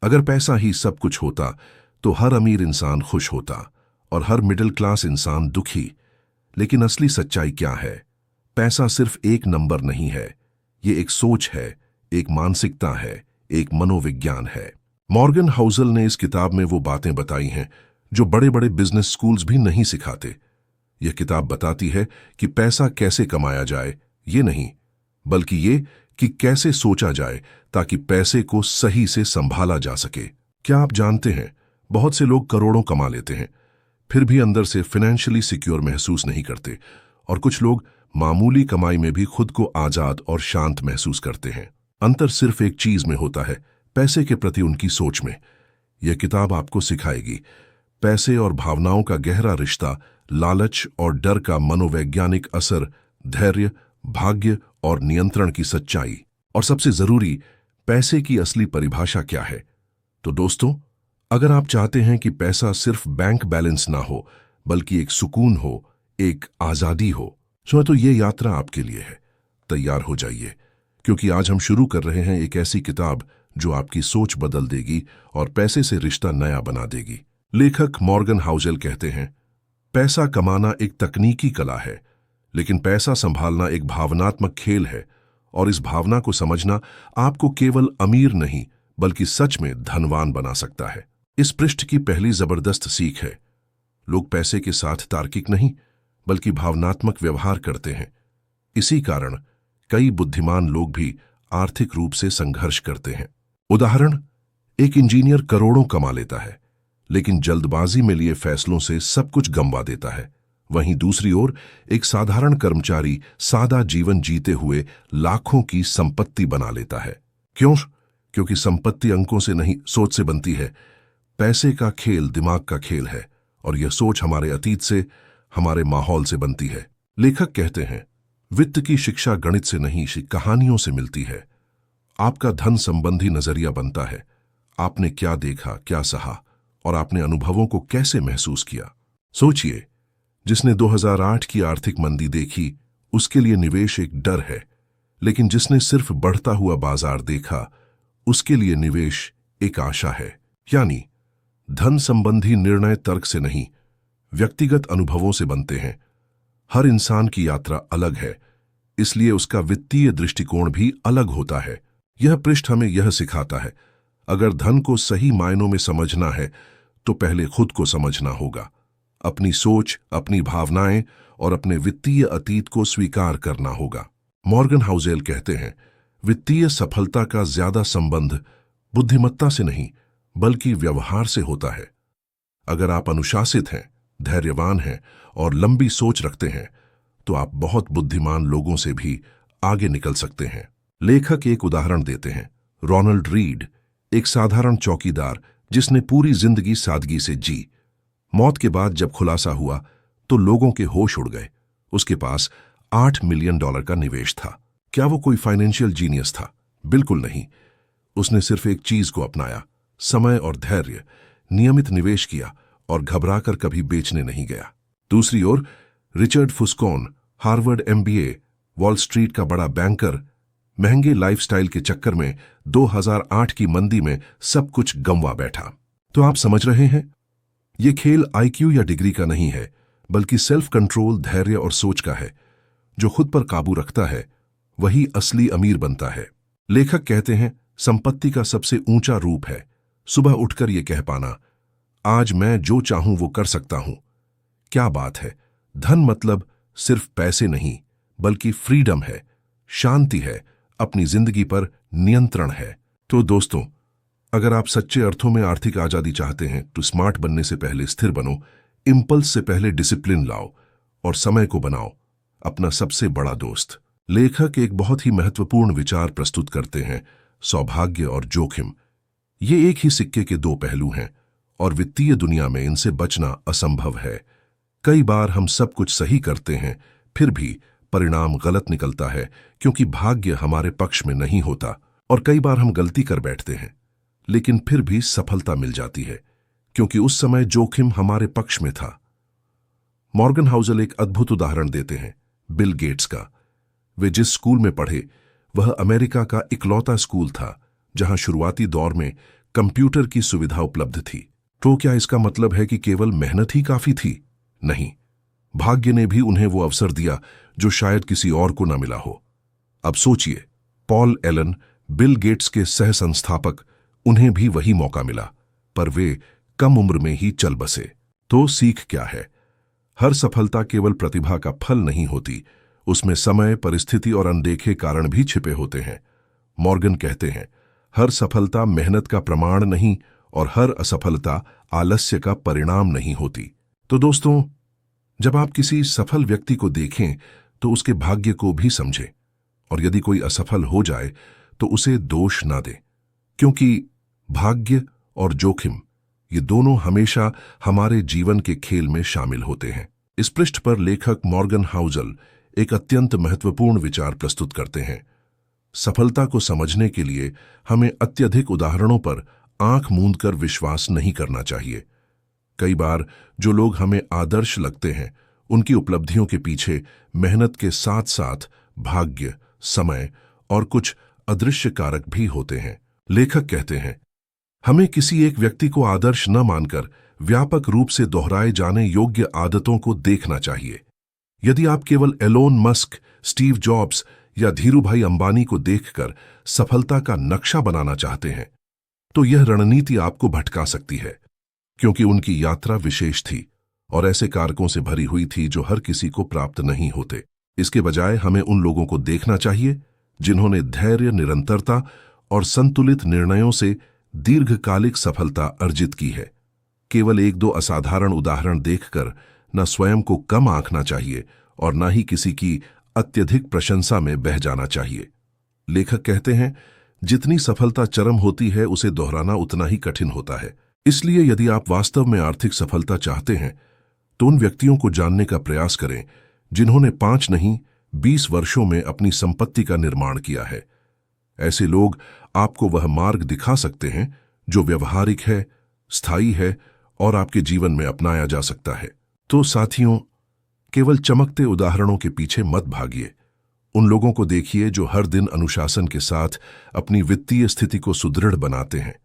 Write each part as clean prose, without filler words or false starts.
अगर पैसा ही सब कुछ होता तो हर अमीर इंसान खुश होता और हर मिडिल क्लास इंसान दुखी। लेकिन असली सच्चाई क्या है? पैसा सिर्फ एक नंबर नहीं है, ये एक सोच है, एक मानसिकता है, एक मनोविज्ञान है। मॉर्गन हाउसल ने इस किताब में वो बातें बताई हैं जो बड़े बड़े बिजनेस स्कूल्स भी नहीं सिखाते। यह किताब बताती है कि पैसा कैसे कमाया जाए, ये नहीं, बल्कि ये कि कैसे सोचा जाए ताकि पैसे को सही से संभाला जा सके। क्या आप जानते हैं, बहुत से लोग करोड़ों कमा लेते हैं फिर भी अंदर से फाइनेंशियली सिक्योर महसूस नहीं करते, और कुछ लोग मामूली कमाई में भी खुद को आजाद और शांत महसूस करते हैं। अंतर सिर्फ एक चीज में होता है, पैसे के प्रति उनकी सोच में। यह किताब आपको सिखाएगी पैसे और भावनाओं का गहरा रिश्ता, लालच और डर का मनोवैज्ञानिक असर, धैर्य, भाग्य और नियंत्रण की सच्चाई, और सबसे जरूरी, पैसे की असली परिभाषा क्या है। तो दोस्तों, अगर आप चाहते हैं कि पैसा सिर्फ बैंक बैलेंस ना हो बल्कि एक सुकून हो, एक आजादी हो, तो ये यात्रा आपके लिए है। तैयार हो जाइए, क्योंकि आज हम शुरू कर रहे हैं एक ऐसी किताब जो आपकी सोच बदल देगी और पैसे से रिश्ता नया बना देगी। लेखक मॉर्गन हाउसल कहते हैं, पैसा कमाना एक तकनीकी कला है, लेकिन पैसा संभालना एक भावनात्मक खेल है, और इस भावना को समझना आपको केवल अमीर नहीं बल्कि सच में धनवान बना सकता है। इस पृष्ठ की पहली जबरदस्त सीख है, लोग पैसे के साथ तार्किक नहीं बल्कि भावनात्मक व्यवहार करते हैं। इसी कारण कई बुद्धिमान लोग भी आर्थिक रूप से संघर्ष करते हैं। उदाहरण, एक इंजीनियर करोड़ों कमा लेता है लेकिन जल्दबाजी में लिए फैसलों से सब कुछ गंवा देता है। वहीं दूसरी ओर एक साधारण कर्मचारी सादा जीवन जीते हुए लाखों की संपत्ति बना लेता है। क्यों? क्योंकि संपत्ति अंकों से नहीं, सोच से बनती है। पैसे का खेल दिमाग का खेल है, और यह सोच हमारे अतीत से, हमारे माहौल से बनती है। लेखक कहते हैं, वित्त की शिक्षा गणित से नहीं, कहानियों से मिलती है। आपका धन संबंधी नजरिया बनता है, आपने क्या देखा, क्या सहा, और आपने अनुभवों को कैसे महसूस किया। सोचिए, जिसने 2008 की आर्थिक मंदी देखी, उसके लिए निवेश एक डर है, लेकिन जिसने सिर्फ बढ़ता हुआ बाजार देखा, उसके लिए निवेश एक आशा है। यानी धन संबंधी निर्णय तर्क से नहीं, व्यक्तिगत अनुभवों से बनते हैं। हर इंसान की यात्रा अलग है, इसलिए उसका वित्तीय दृष्टिकोण भी अलग होता है। यह पृष्ठ हमें यह सिखाता है, अगर धन को सही मायनों में समझना है तो पहले खुद को समझना होगा। अपनी सोच, अपनी भावनाएं और अपने वित्तीय अतीत को स्वीकार करना होगा। मॉर्गन हाउसल कहते हैं, वित्तीय सफलता का ज्यादा संबंध बुद्धिमत्ता से नहीं बल्कि व्यवहार से होता है। अगर आप अनुशासित हैं, धैर्यवान हैं और लंबी सोच रखते हैं तो आप बहुत बुद्धिमान लोगों से भी आगे निकल सकते हैं। लेखक एक उदाहरण देते हैं, रोनाल्ड रीड, एक साधारण चौकीदार जिसने पूरी जिंदगी सादगी से जी। मौत के बाद जब खुलासा हुआ तो लोगों के होश उड़ गए। उसके पास $8 मिलियन का निवेश था। क्या वो कोई फाइनेंशियल जीनियस था? बिल्कुल नहीं। उसने सिर्फ एक चीज को अपनाया, समय और धैर्य। नियमित निवेश किया और घबराकर कभी बेचने नहीं गया। दूसरी ओर रिचर्ड फुस्कोन, हार्वर्ड MBA, वॉल स्ट्रीट का बड़ा बैंकर, महंगे लाइफस्टाइल के चक्कर में 2008 की मंदी में सब कुछ गंवा बैठा। तो आप समझ रहे हैं, यह खेल IQ या डिग्री का नहीं है बल्कि सेल्फ कंट्रोल, धैर्य और सोच का है। जो खुद पर काबू रखता है वही असली अमीर बनता है। लेखक कहते हैं, संपत्ति का सबसे ऊंचा रूप है सुबह उठकर यह कह पाना, आज मैं जो चाहूं वो कर सकता हूं। क्या बात है। धन मतलब सिर्फ पैसे नहीं बल्कि फ्रीडम है, शांति है, अपनी जिंदगी पर नियंत्रण है। तो दोस्तों, अगर आप सच्चे अर्थों में आर्थिक आजादी चाहते हैं तो स्मार्ट बनने से पहले स्थिर बनो, इंपल्स से पहले डिसिप्लिन लाओ और समय को बनाओ अपना सबसे बड़ा दोस्त। लेखक एक बहुत ही महत्वपूर्ण विचार प्रस्तुत करते हैं, सौभाग्य और जोखिम। ये एक ही सिक्के के दो पहलू हैं और वित्तीय दुनिया में इनसे बचना असंभव है। कई बार हम सब कुछ सही करते हैं फिर भी परिणाम गलत निकलता है क्योंकि भाग्य हमारे पक्ष में नहीं होता, और कई बार हम गलती कर बैठते हैं लेकिन फिर भी सफलता मिल जाती है क्योंकि उस समय जोखिम हमारे पक्ष में था। मॉर्गन हाउसल एक अद्भुत उदाहरण देते हैं, बिल गेट्स का। वे जिस स्कूल में पढ़े वह अमेरिका का इकलौता स्कूल था जहां शुरुआती दौर में कंप्यूटर की सुविधा उपलब्ध थी। तो क्या इसका मतलब है कि केवल मेहनत ही काफी थी? नहीं, भाग्य ने भी उन्हें वो अवसर दिया जो शायद किसी और को न मिला हो। अब सोचिए, पॉल एलन, बिल गेट्स के सह संस्थापक, उन्हें भी वही मौका मिला, पर वे कम उम्र में ही चल बसे। तो सीख क्या है? हर सफलता केवल प्रतिभा का फल नहीं होती, उसमें समय, परिस्थिति और अनदेखे कारण भी छिपे होते हैं। मॉर्गन कहते हैं, हर सफलता मेहनत का प्रमाण नहीं और हर असफलता आलस्य का परिणाम नहीं होती। तो दोस्तों, जब आप किसी सफल व्यक्ति को देखें तो उसके भाग्य को भी समझें, और यदि कोई असफल हो जाए तो उसे दोष ना दें, क्योंकि भाग्य और जोखिम ये दोनों हमेशा हमारे जीवन के खेल में शामिल होते हैं। इस पृष्ठ पर लेखक मॉर्गन हाउज़ल एक अत्यंत महत्वपूर्ण विचार प्रस्तुत करते हैं। सफलता को समझने के लिए हमें अत्यधिक उदाहरणों पर आंख मूंदकर विश्वास नहीं करना चाहिए। कई बार जो लोग हमें आदर्श लगते हैं, उनकी उपलब्धियों के पीछे मेहनत के साथ साथ भाग्य, समय और कुछ अदृश्य कारक भी होते हैं। लेखक कहते हैं, हमें किसी एक व्यक्ति को आदर्श न मानकर व्यापक रूप से दोहराए जाने योग्य आदतों को देखना चाहिए। यदि आप केवल एलोन मस्क, स्टीव जॉब्स या धीरूभाई अंबानी को देखकर सफलता का नक्शा बनाना चाहते हैं, तो यह रणनीति आपको भटका सकती है, क्योंकि उनकी यात्रा विशेष थी और ऐसे कारकों से भरी हुई थी जो हर किसी को प्राप्त नहीं होते। इसके बजाय हमें उन लोगों को देखना चाहिए जिन्होंने धैर्य, निरंतरता और संतुलित निर्णयों से दीर्घकालिक सफलता अर्जित की है। केवल एक दो असाधारण उदाहरण देखकर न स्वयं को कम आंकना चाहिए और न ही किसी की अत्यधिक प्रशंसा में बह जाना चाहिए। लेखक कहते हैं, जितनी सफलता चरम होती है उसे दोहराना उतना ही कठिन होता है। इसलिए यदि आप वास्तव में आर्थिक सफलता चाहते हैं तो उन व्यक्तियों को जानने का प्रयास करें जिन्होंने 5 नहीं 20 वर्षों में अपनी संपत्ति का निर्माण किया है। ऐसे लोग आपको वह मार्ग दिखा सकते हैं जो व्यवहारिक है, स्थायी है और आपके जीवन में अपनाया जा सकता है। तो साथियों, केवल चमकते उदाहरणों के पीछे मत भागिए। उन लोगों को देखिए जो हर दिन अनुशासन के साथ अपनी वित्तीय स्थिति को सुदृढ़ बनाते हैं।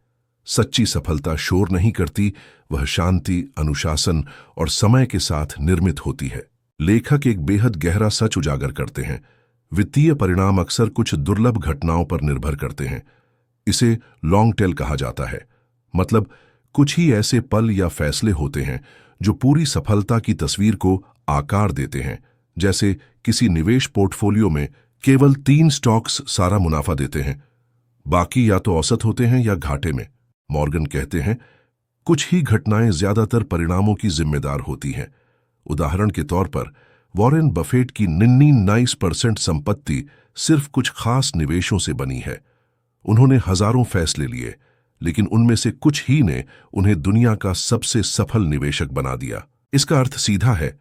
सच्ची सफलता शोर नहीं करती, वह शांति, अनुशासन और समय के साथ निर्मित होती है। लेखक एक बेहद गहरा सच उजागर करते हैं, वित्तीय परिणाम अक्सर कुछ दुर्लभ घटनाओं पर निर्भर करते हैं। इसे लॉन्ग टेल कहा जाता है, मतलब कुछ ही ऐसे पल या फैसले होते हैं जो पूरी सफलता की तस्वीर को आकार देते हैं। जैसे किसी निवेश पोर्टफोलियो में केवल 3 स्टॉक्स सारा मुनाफा देते हैं, बाकी या तो औसत होते हैं या घाटे में। मॉर्गन कहते हैं, कुछ ही घटनाएं ज्यादातर परिणामों की जिम्मेदार होती हैं। उदाहरण के तौर पर वॉरेन बफेट की 99% संपत्ति सिर्फ कुछ खास निवेशों से बनी है। उन्होंने हजारों फैसले लिए, लेकिन उनमें से कुछ ही ने उन्हें दुनिया का सबसे सफल निवेशक बना दिया। इसका अर्थ सीधा है,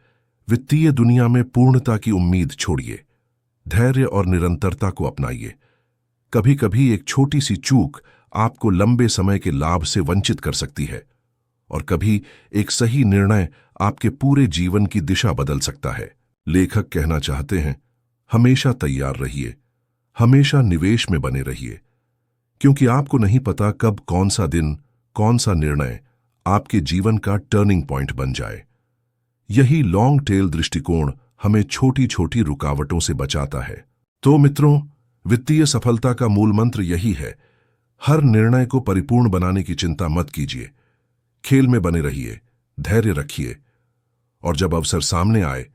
वित्तीय दुनिया में पूर्णता की उम्मीद छोड़िए, धैर्य और निरंतरता को अपनाइए। कभी कभी एक छोटी सी चूक आपको लंबे समय के लाभ से वंचित कर सकती है, और कभी एक सही निर्णय आपके पूरे जीवन की दिशा बदल सकता है। लेखक कहना चाहते हैं, हमेशा तैयार रहिए, हमेशा निवेश में बने रहिए, क्योंकि आपको नहीं पता कब कौन सा दिन, कौन सा निर्णय आपके जीवन का टर्निंग पॉइंट बन जाए। यही लॉन्ग टेल दृष्टिकोण हमें छोटी छोटी रुकावटों से बचाता है। तो मित्रों, वित्तीय सफलता का मूल मंत्र यही है, हर निर्णय को परिपूर्ण बनाने की चिंता मत कीजिए, खेल में बने रहिए, धैर्य रखिए, और जब अवसर सामने आए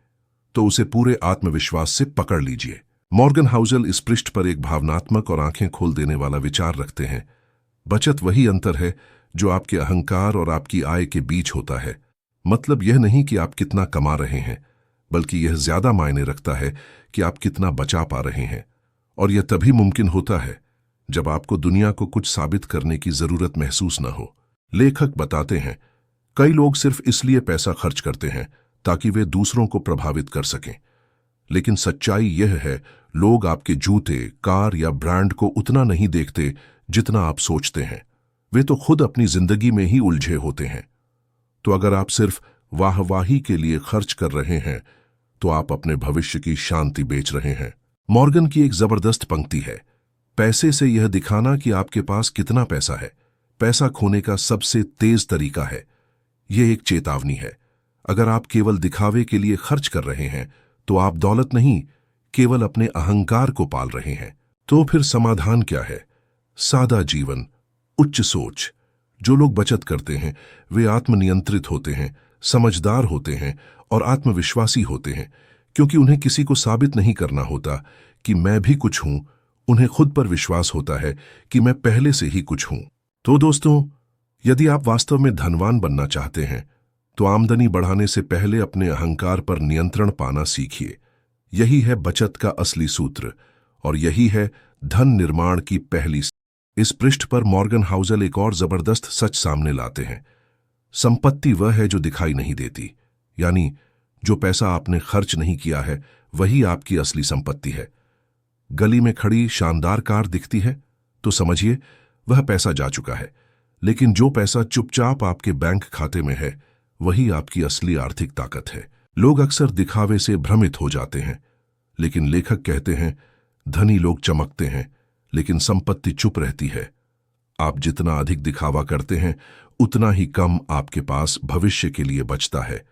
तो उसे पूरे आत्मविश्वास से पकड़ लीजिए। मॉर्गन हाउज़ल इस पृष्ठ पर एक भावनात्मक और आंखें खोल देने वाला विचार रखते हैं। बचत वही अंतर है जो आपके अहंकार और आपकी आय के बीच होता है। मतलब यह नहीं कि आप कितना कमा रहे हैं, बल्कि यह ज्यादा मायने रखता है कि आप कितना बचा पा रहे हैं। और यह तभी मुमकिन होता है जब आपको दुनिया को कुछ साबित करने की जरूरत महसूस न हो। लेखक बताते हैं, कई लोग सिर्फ इसलिए पैसा खर्च करते हैं ताकि वे दूसरों को प्रभावित कर सकें, लेकिन सच्चाई यह है, लोग आपके जूते, कार या ब्रांड को उतना नहीं देखते जितना आप सोचते हैं। वे तो खुद अपनी जिंदगी में ही उलझे होते हैं। तो अगर आप सिर्फ वाहवाही के लिए खर्च कर रहे हैं तो आप अपने भविष्य की शांति बेच रहे हैं। मॉर्गन की एक जबरदस्त पंक्ति है, पैसे से यह दिखाना कि आपके पास कितना पैसा है, पैसा खोने का सबसे तेज तरीका है। यह एक चेतावनी है। अगर आप केवल दिखावे के लिए खर्च कर रहे हैं तो आप दौलत नहीं, केवल अपने अहंकार को पाल रहे हैं। तो फिर समाधान क्या है? सादा जीवन, उच्च सोच। जो लोग बचत करते हैं वे आत्मनियंत्रित होते हैं, समझदार होते हैं और आत्मविश्वासी होते हैं, क्योंकि उन्हें किसी को साबित नहीं करना होता कि मैं भी कुछ हूं। उन्हें खुद पर विश्वास होता है कि मैं पहले से ही कुछ हूं। तो दोस्तों, यदि आप वास्तव में धनवान बनना चाहते हैं तो आमदनी बढ़ाने से पहले अपने अहंकार पर नियंत्रण पाना सीखिए। यही है बचत का असली सूत्र और यही है धन निर्माण की पहली। इस पृष्ठ पर मॉर्गन हाउसल एक और जबरदस्त सच सामने लाते हैं। संपत्ति वह है जो दिखाई नहीं देती, यानी जो पैसा आपने खर्च नहीं किया है वही आपकी असली संपत्ति है। गली में खड़ी शानदार कार दिखती है तो समझिए वह पैसा जा चुका है, लेकिन जो पैसा चुपचाप आपके बैंक खाते में है वही आपकी असली आर्थिक ताकत है। लोग अक्सर दिखावे से भ्रमित हो जाते हैं, लेकिन लेखक कहते हैं धनी लोग चमकते हैं लेकिन संपत्ति चुप रहती है। आप जितना अधिक दिखावा करते हैं उतना ही कम आपके पास भविष्य के लिए बचता है।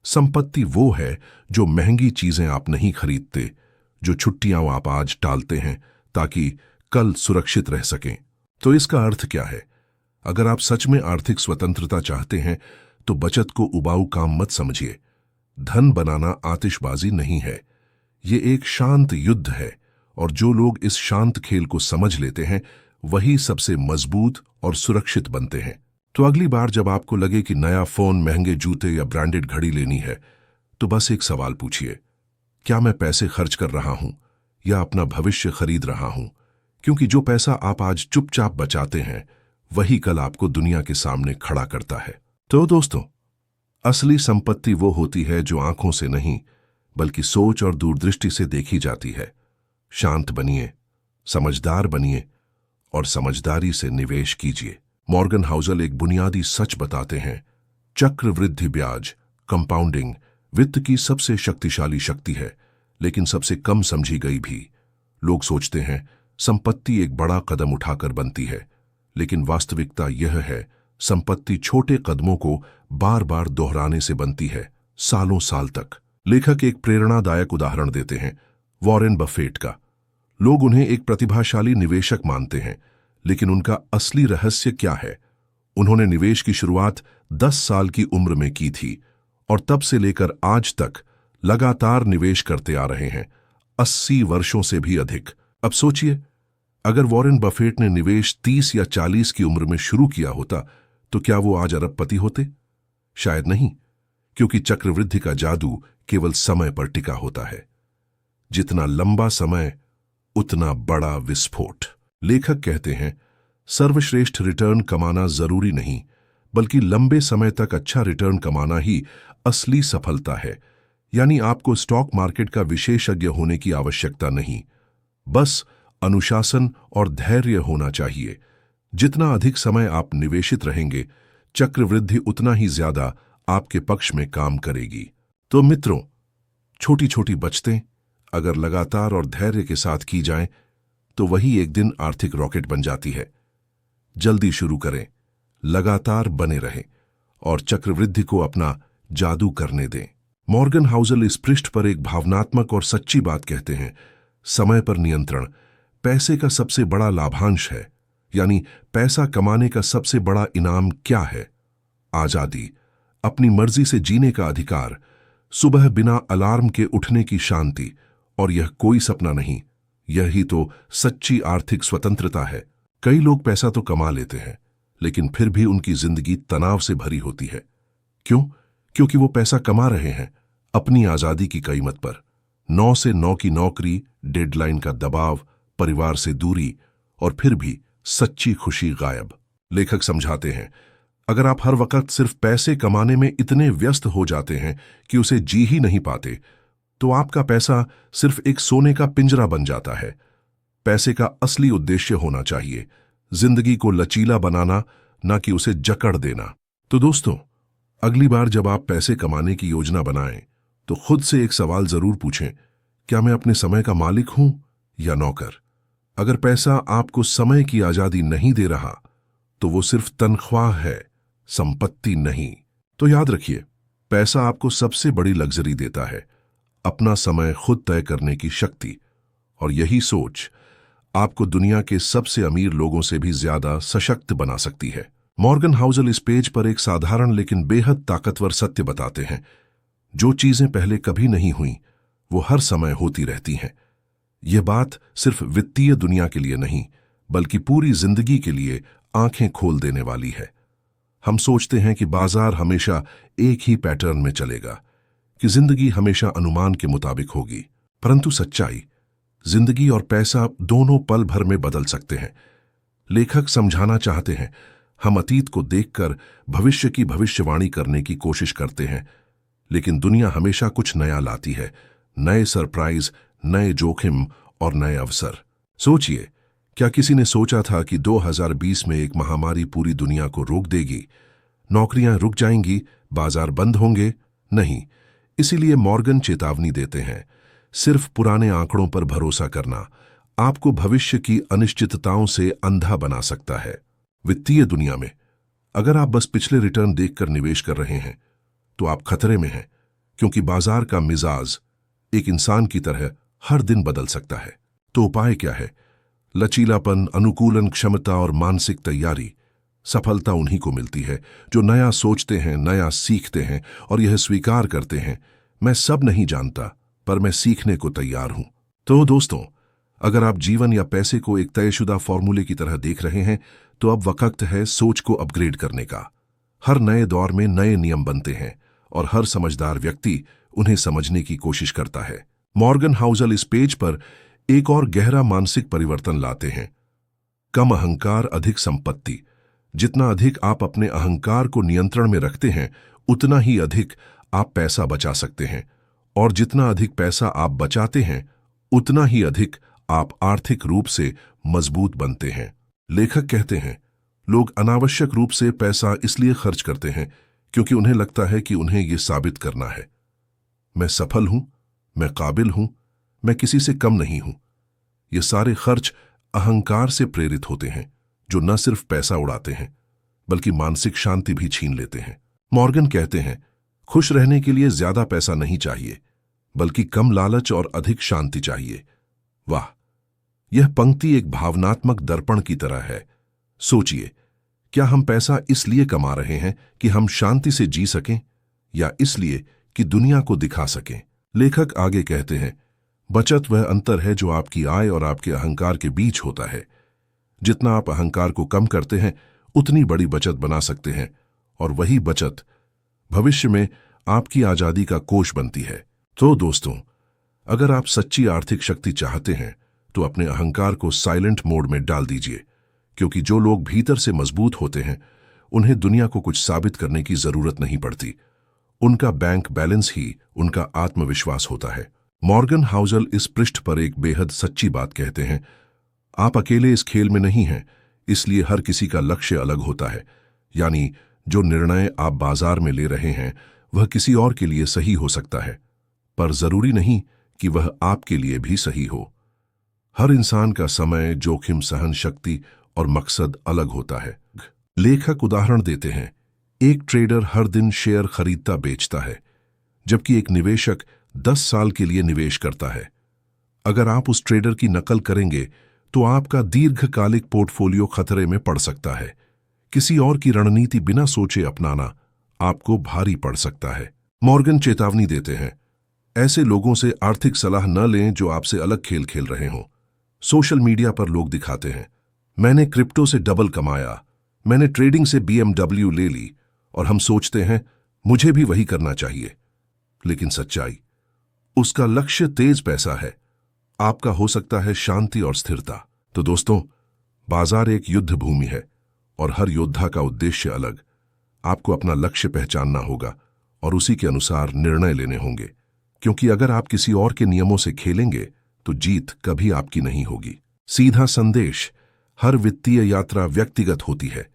संपत्ति वो है जो महंगी चीजें आप नहीं खरीदते, जो छुट्टियां आप आज टालते हैं ताकि कल सुरक्षित रह सकें। तो इसका अर्थ क्या है? अगर आप सच में आर्थिक स्वतंत्रता चाहते हैं तो बचत को उबाऊ काम मत समझिए। धन बनाना आतिशबाजी नहीं है, ये एक शांत युद्ध है, और जो लोग इस शांत खेल को समझ लेते हैं वही सबसे मजबूत और सुरक्षित बनते हैं। तो अगली बार जब आपको लगे कि नया फोन, महंगे जूते या ब्रांडेड घड़ी लेनी है, तो बस एक सवाल पूछिए, क्या मैं पैसे खर्च कर रहा हूं या अपना भविष्य खरीद रहा हूं? क्योंकि जो पैसा आप आज चुपचाप बचाते हैं वही कल आपको दुनिया के सामने खड़ा करता है। तो दोस्तों, असली संपत्ति वो होती है जो आंखों से नहीं बल्कि सोच और दूरदृष्टि से देखी जाती है। शांत बनिए, समझदार बनिए और समझदारी से निवेश कीजिए। मॉर्गन हाउसल एक बुनियादी सच बताते हैं, चक्रवृद्धि ब्याज, कंपाउंडिंग वित्त की सबसे शक्तिशाली शक्ति है, लेकिन सबसे कम समझी गई भी। लोग सोचते हैं संपत्ति एक बड़ा कदम उठाकर बनती है, लेकिन वास्तविकता यह है संपत्ति छोटे कदमों को बार बार दोहराने से बनती है, सालों साल तक। लेखक एक प्रेरणादायक उदाहरण देते हैं, वॉरेन बफेट का। लोग उन्हें एक प्रतिभाशाली निवेशक मानते हैं, लेकिन उनका असली रहस्य क्या है? उन्होंने निवेश की शुरुआत 10 साल की उम्र में की थी और तब से लेकर आज तक लगातार निवेश करते आ रहे हैं, 80 वर्षों से भी अधिक। अब सोचिए, अगर वॉरेन बफेट ने निवेश 30 या 40 की उम्र में शुरू किया होता तो क्या वो आज अरबपति होते? शायद नहीं, क्योंकि चक्रवृद्धि का जादू केवल समय पर टिका होता है। जितना लंबा समय उतना बड़ा विस्फोट। लेखक कहते हैं सर्वश्रेष्ठ रिटर्न कमाना जरूरी नहीं, बल्कि लंबे समय तक अच्छा रिटर्न कमाना ही असली सफलता है। यानी आपको स्टॉक मार्केट का विशेषज्ञ होने की आवश्यकता नहीं, बस अनुशासन और धैर्य होना चाहिए। जितना अधिक समय आप निवेशित रहेंगे, चक्रवृद्धि उतना ही ज्यादा आपके पक्ष में काम करेगी। तो मित्रों, छोटी छोटी बचतें अगर लगातार और धैर्य के साथ की जाएं, तो वही एक दिन आर्थिक रॉकेट बन जाती है। जल्दी शुरू करें, लगातार बने रहें और चक्रवृद्धि को अपना जादू करने दें। मॉर्गन हाउसल इस पृष्ठ पर एक भावनात्मक और सच्ची बात कहते हैं, समय पर नियंत्रण पैसे का सबसे बड़ा लाभांश है। यानी पैसा कमाने का सबसे बड़ा इनाम क्या है? आजादी, अपनी मर्जी से जीने का अधिकार, सुबह बिना अलार्म के उठने की शांति। और यह कोई सपना नहीं, यही तो सच्ची आर्थिक स्वतंत्रता है। कई लोग पैसा तो कमा लेते हैं, लेकिन फिर भी उनकी जिंदगी तनाव से भरी होती है। क्यों? क्योंकि वो पैसा कमा रहे हैं अपनी आजादी की कीमत पर। 9 से 9 की नौकरी, डेडलाइन का दबाव, परिवार से दूरी, और फिर भी सच्ची खुशी गायब। लेखक समझाते हैं, अगर आप हर वक्त सिर्फ पैसे कमाने में इतने व्यस्त हो जाते हैं कि उसे जी ही नहीं पाते, तो आपका पैसा सिर्फ एक सोने का पिंजरा बन जाता है। पैसे का असली उद्देश्य होना चाहिए जिंदगी को लचीला बनाना, ना कि उसे जकड़ देना। तो दोस्तों, अगली बार जब आप पैसे कमाने की योजना बनाएं, तो खुद से एक सवाल जरूर पूछें, क्या मैं अपने समय का मालिक हूं या नौकर? अगर पैसा आपको समय की आजादी नहीं दे रहा, तो वो सिर्फ तनख्वाह है, संपत्ति नहीं। तो याद रखिए, पैसा आपको सबसे बड़ी लग्जरी देता है, अपना समय खुद तय करने की शक्ति, और यही सोच आपको दुनिया के सबसे अमीर लोगों से भी ज्यादा सशक्त बना सकती है। मॉर्गन हाउसल इस पेज पर एक साधारण लेकिन बेहद ताकतवर सत्य बताते हैं। जो चीजें पहले कभी नहीं हुई वो हर समय होती रहती हैं। यह बात सिर्फ वित्तीय दुनिया के लिए नहीं, बल्कि पूरी जिंदगी के लिए आंखें खोल देने वाली है। हम सोचते हैं कि बाजार हमेशा एक ही पैटर्न में चलेगा, कि जिंदगी हमेशा अनुमान के मुताबिक होगी, परंतु सच्चाई, जिंदगी और पैसा दोनों पल भर में बदल सकते हैं। लेखक समझाना चाहते हैं, हम अतीत को देखकर भविष्य की भविष्यवाणी करने की कोशिश करते हैं, लेकिन दुनिया हमेशा कुछ नया लाती है, नए सरप्राइज, नए जोखिम और नए अवसर। सोचिए, क्या किसी ने सोचा था कि 2020 में एक महामारी पूरी दुनिया को रोक देगी? नौकरियां रुक जाएंगी, बाजार बंद होंगे? नहीं। इसीलिए मॉर्गन चेतावनी देते हैं, सिर्फ पुराने आंकड़ों पर भरोसा करना आपको भविष्य की अनिश्चितताओं से अंधा बना सकता है। वित्तीय दुनिया में अगर आप बस पिछले रिटर्न देखकर निवेश कर रहे हैं तो आप खतरे में हैं, क्योंकि बाजार का मिजाज एक इंसान की तरह हर दिन बदल सकता है। तो उपाय क्या है? लचीलापन, अनुकूलन क्षमता और मानसिक तैयारी। सफलता उन्हीं को मिलती है जो नया सोचते हैं, नया सीखते हैं और यह स्वीकार करते हैं, मैं सब नहीं जानता पर मैं सीखने को तैयार हूं। तो दोस्तों, अगर आप जीवन या पैसे को एक तयशुदा फॉर्मूले की तरह देख रहे हैं तो अब वक्त है सोच को अपग्रेड करने का। हर नए दौर में नए नियम बनते हैं और हर समझदार व्यक्ति उन्हें समझने की कोशिश करता है। मॉर्गन हाउसल इस पेज पर एक और गहरा मानसिक परिवर्तन लाते हैं। कम अहंकार, अधिक संपत्ति। जितना अधिक आप अपने अहंकार को नियंत्रण में रखते हैं, उतना ही अधिक आप पैसा बचा सकते हैं, और जितना अधिक पैसा आप बचाते हैं, उतना ही अधिक आप आर्थिक रूप से मजबूत बनते हैं। लेखक कहते हैं, लोग अनावश्यक रूप से पैसा इसलिए खर्च करते हैं क्योंकि उन्हें लगता है कि उन्हें यह साबित करना है, मैं सफल हूं, मैं काबिल हूं, मैं किसी से कम नहीं हूं। ये सारे खर्च अहंकार से प्रेरित होते हैं, जो न सिर्फ पैसा उड़ाते हैं बल्कि मानसिक शांति भी छीन लेते हैं। मॉर्गन कहते हैं, खुश रहने के लिए ज्यादा पैसा नहीं चाहिए, बल्कि कम लालच और अधिक शांति चाहिए। वाह, यह पंक्ति एक भावनात्मक दर्पण की तरह है। सोचिए, क्या हम पैसा इसलिए कमा रहे हैं कि हम शांति से जी सकें, या इसलिए कि दुनिया को दिखा सकें? लेखक आगे कहते हैं, बचत वह अंतर है जो आपकी आय और आपके अहंकार के बीच होता है। जितना आप अहंकार को कम करते हैं, उतनी बड़ी बचत बना सकते हैं, और वही बचत भविष्य में आपकी आजादी का कोष बनती है। तो दोस्तों, अगर आप सच्ची आर्थिक शक्ति चाहते हैं तो अपने अहंकार को साइलेंट मोड में डाल दीजिए, क्योंकि जो लोग भीतर से मजबूत होते हैं उन्हें दुनिया को कुछ साबित करने की जरूरत नहीं पड़ती। उनका बैंक बैलेंस ही उनका आत्मविश्वास होता है। मॉर्गन हाउसल इस पृष्ठ पर एक बेहद सच्ची बात कहते हैं, आप अकेले इस खेल में नहीं हैं, इसलिए हर किसी का लक्ष्य अलग होता है। यानी जो निर्णय आप बाजार में ले रहे हैं वह किसी और के लिए सही हो सकता है, पर जरूरी नहीं कि वह आपके लिए भी सही हो। हर इंसान का समय, जोखिम सहन शक्ति और मकसद अलग होता है। लेखक उदाहरण देते हैं, एक ट्रेडर हर दिन शेयर खरीदता बेचता है, जबकि एक निवेशक 10 साल के लिए निवेश करता है। अगर आप उस ट्रेडर की नकल करेंगे तो आपका दीर्घकालिक पोर्टफोलियो खतरे में पड़ सकता है। किसी और की रणनीति बिना सोचे अपनाना आपको भारी पड़ सकता है। मॉर्गन चेतावनी देते हैं, ऐसे लोगों से आर्थिक सलाह न लें जो आपसे अलग खेल खेल रहे हों। सोशल मीडिया पर लोग दिखाते हैं, मैंने क्रिप्टो से डबल कमाया, मैंने ट्रेडिंग से BMW ले ली, और हम सोचते हैं मुझे भी वही करना चाहिए। लेकिन सच्चाई, उसका लक्ष्य तेज पैसा है, आपका हो सकता है शांति और स्थिरता। तो दोस्तों, बाजार एक युद्ध भूमि है और हर योद्धा का उद्देश्य अलग। आपको अपना लक्ष्य पहचानना होगा और उसी के अनुसार निर्णय लेने होंगे, क्योंकि अगर आप किसी और के नियमों से खेलेंगे तो जीत कभी आपकी नहीं होगी। सीधा संदेश, हर वित्तीय यात्रा व्यक्तिगत होती है,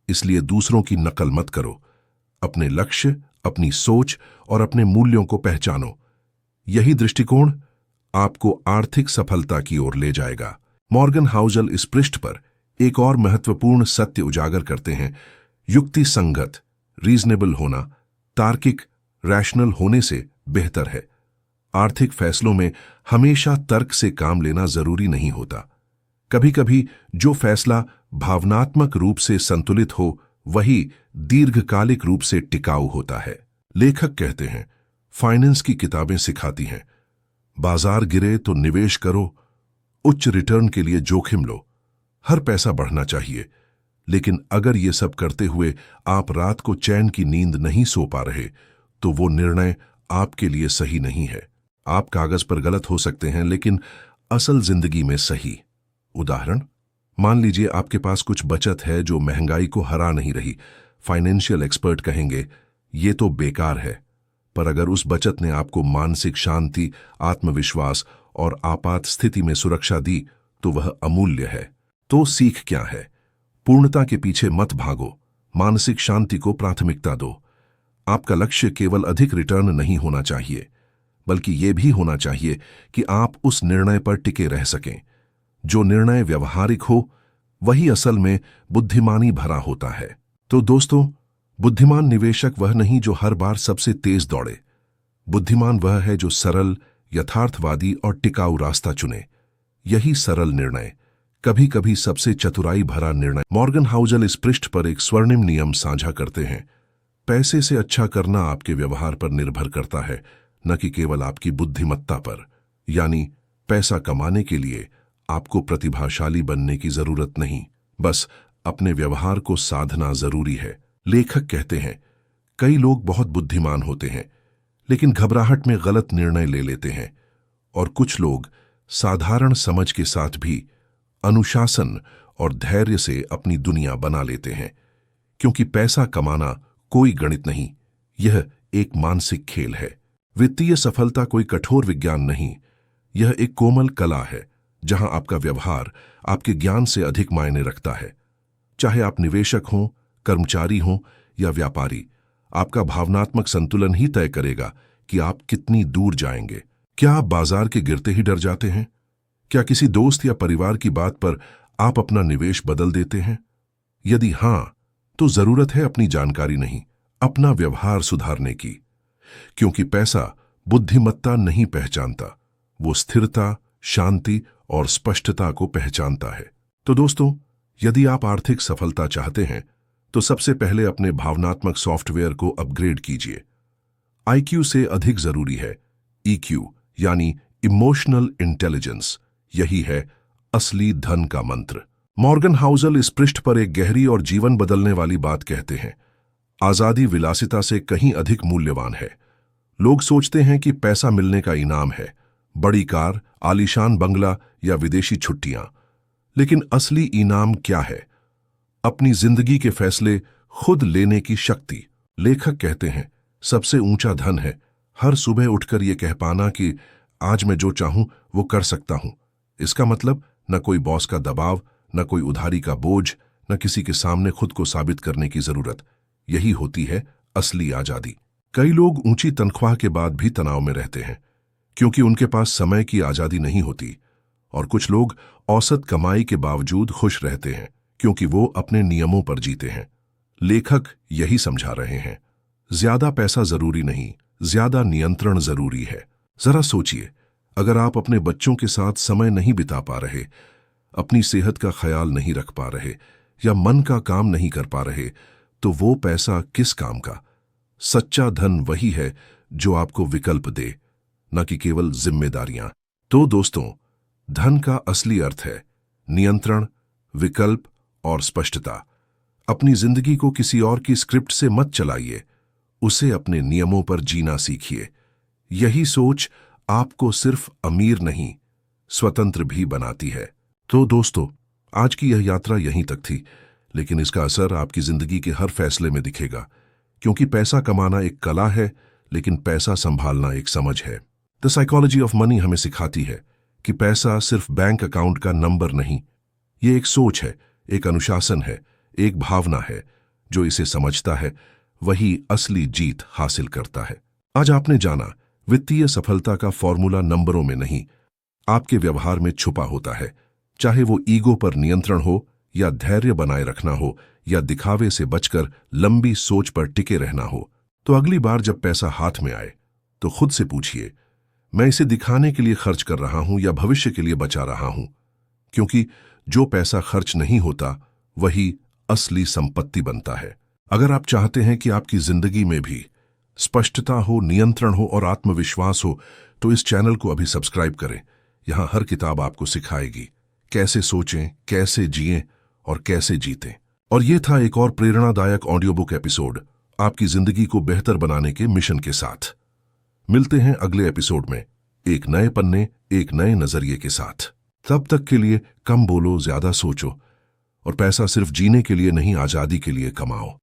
इसलिए दूसरों की नकल मत करो। अपने लक्ष्य, अपनी सोच और अपने मूल्यों को पहचानो। यही दृष्टिकोण आपको आर्थिक सफलता की ओर ले जाएगा। मॉर्गन हाउसल इस पृष्ठ पर एक और महत्वपूर्ण सत्य उजागर करते हैं, युक्ति संगत, रीजनेबल होना, तार्किक, रैशनल होने से बेहतर है। आर्थिक फैसलों में हमेशा तर्क से काम लेना जरूरी नहीं होता। कभी कभी जो फैसला भावनात्मक रूप से संतुलित हो वही दीर्घकालिक रूप से टिकाऊ होता है। लेखक कहते हैं, फाइनेंस की किताबें सिखाती हैं, बाजार गिरे तो निवेश करो, उच्च रिटर्न के लिए जोखिम लो, हर पैसा बढ़ना चाहिए। लेकिन अगर ये सब करते हुए आप रात को चैन की नींद नहीं सो पा रहे तो वो निर्णय आपके लिए सही नहीं है। आप कागज पर गलत हो सकते हैं लेकिन असल जिंदगी में सही। उदाहरण, मान लीजिए आपके पास कुछ बचत है जो महंगाई को हरा नहीं रही। फाइनेंशियल एक्सपर्ट कहेंगे ये तो बेकार है, पर अगर उस बचत ने आपको मानसिक शांति, आत्मविश्वास और आपात स्थिति में सुरक्षा दी तो वह अमूल्य है। तो सीख क्या है? पूर्णता के पीछे मत भागो, मानसिक शांति को प्राथमिकता दो। आपका लक्ष्य केवल अधिक रिटर्न नहीं होना चाहिए, बल्कि यह भी होना चाहिए कि आप उस निर्णय पर टिके रह सकें। जो निर्णय व्यवहारिक हो वही असल में बुद्धिमानी भरा होता है। तो दोस्तों, बुद्धिमान निवेशक वह नहीं जो हर बार सबसे तेज दौड़े। बुद्धिमान वह है जो सरल, यथार्थवादी और टिकाऊ रास्ता चुने। यही सरल निर्णय कभी कभी सबसे चतुराई भरा निर्णय। मॉर्गन हाउसल इस पृष्ठ पर एक स्वर्णिम नियम साझा करते हैं, पैसे से अच्छा करना आपके व्यवहार पर निर्भर करता है, न कि केवल आपकी बुद्धिमत्ता पर। यानी पैसा कमाने के लिए आपको प्रतिभाशाली बनने की जरूरत नहीं, बस अपने व्यवहार को साधना जरूरी है। लेखक कहते हैं, कई लोग बहुत बुद्धिमान होते हैं लेकिन घबराहट में गलत निर्णय ले लेते हैं, और कुछ लोग साधारण समझ के साथ भी अनुशासन और धैर्य से अपनी दुनिया बना लेते हैं। क्योंकि पैसा कमाना कोई गणित नहीं, यह एक मानसिक खेल है। वित्तीय सफलता कोई कठोर विज्ञान नहीं, यह एक कोमल कला है जहां आपका व्यवहार आपके ज्ञान से अधिक मायने रखता है। चाहे आप निवेशक हों, कर्मचारी हों या व्यापारी, आपका भावनात्मक संतुलन ही तय करेगा कि आप कितनी दूर जाएंगे। क्या आप बाजार के गिरते ही डर जाते हैं? क्या किसी दोस्त या परिवार की बात पर आप अपना निवेश बदल देते हैं? यदि हां, तो जरूरत है अपनी जानकारी नहीं, अपना व्यवहार सुधारने की। क्योंकि पैसा बुद्धिमत्ता नहीं पहचानता, वो स्थिरता, शांति और स्पष्टता को पहचानता है। तो दोस्तों, यदि आप आर्थिक सफलता चाहते हैं तो सबसे पहले अपने भावनात्मक सॉफ्टवेयर को अपग्रेड कीजिए। आईक्यू से अधिक जरूरी है ईक्यू, यानी इमोशनल इंटेलिजेंस। यही है असली धन का मंत्र। मॉर्गन हाउसल इस पृष्ठ पर एक गहरी और जीवन बदलने वाली बात कहते हैं, आजादी विलासिता से कहीं अधिक मूल्यवान है। लोग सोचते हैं कि पैसा मिलने का इनाम है, बड़ी कार, आलीशान बंगला या विदेशी छुट्टियां। लेकिन असली इनाम क्या है? अपनी जिंदगी के फैसले खुद लेने की शक्ति। लेखक कहते हैं, सबसे ऊंचा धन है हर सुबह उठकर यह कह पाना कि आज मैं जो चाहूं वो कर सकता हूं। इसका मतलब न कोई बॉस का दबाव, न कोई उधारी का बोझ, न किसी के सामने खुद को साबित करने की जरूरत। यही होती है असली आजादी। कई लोग ऊंची तनख्वाह के बाद भी तनाव में रहते हैं क्योंकि उनके पास समय की आजादी नहीं होती, और कुछ लोग औसत कमाई के बावजूद खुश रहते हैं क्योंकि वो अपने नियमों पर जीते हैं। लेखक यही समझा रहे हैं, ज्यादा पैसा जरूरी नहीं, ज्यादा नियंत्रण जरूरी है। जरा सोचिए, अगर आप अपने बच्चों के साथ समय नहीं बिता पा रहे, अपनी सेहत का ख्याल नहीं रख पा रहे या मन का काम नहीं कर पा रहे, तो वो पैसा किस काम का? सच्चा धन वही है जो आपको विकल्प दे, न कि केवल जिम्मेदारियां। तो दोस्तों, धन का असली अर्थ है नियंत्रण, विकल्प और स्पष्टता। अपनी जिंदगी को किसी और की स्क्रिप्ट से मत चलाइए, उसे अपने नियमों पर जीना सीखिए। यही सोच आपको सिर्फ अमीर नहीं, स्वतंत्र भी बनाती है। तो दोस्तों, आज की यह यात्रा यहीं तक थी, लेकिन इसका असर आपकी जिंदगी के हर फैसले में दिखेगा। क्योंकि पैसा कमाना एक कला है, लेकिन पैसा संभालना एक समझ है। द साइकोलॉजी ऑफ मनी हमें सिखाती है कि पैसा सिर्फ बैंक अकाउंट का नंबर नहीं, ये एक सोच है, एक अनुशासन है, एक भावना है। जो इसे समझता है वही असली जीत हासिल करता है। आज आपने जाना, वित्तीय सफलता का फॉर्मूला नंबरों में नहीं, आपके व्यवहार में छुपा होता है। चाहे वो ईगो पर नियंत्रण हो या धैर्य बनाए रखना हो या दिखावे से बचकर लंबी सोच पर टिके रहना हो, तो अगली बार जब पैसा हाथ में आए तो खुद से पूछिए, मैं इसे दिखाने के लिए खर्च कर रहा हूं या भविष्य के लिए बचा रहा हूं? क्योंकि जो पैसा खर्च नहीं होता वही असली संपत्ति बनता है। अगर आप चाहते हैं कि आपकी जिंदगी में भी स्पष्टता हो, नियंत्रण हो और आत्मविश्वास हो, तो इस चैनल को अभी सब्सक्राइब करें। यहां हर किताब आपको सिखाएगी कैसे सोचें, कैसे जिएं और कैसे जीतें। और ये था एक और प्रेरणादायक ऑडियो बुक एपिसोड आपकी जिंदगी को बेहतर बनाने के मिशन के साथ। मिलते हैं अगले एपिसोड में एक नए पन्ने, एक नए नजरिए के साथ। तब तक के लिए कम बोलो, ज्यादा सोचो और पैसा सिर्फ जीने के लिए नहीं, आजादी के लिए कमाओ।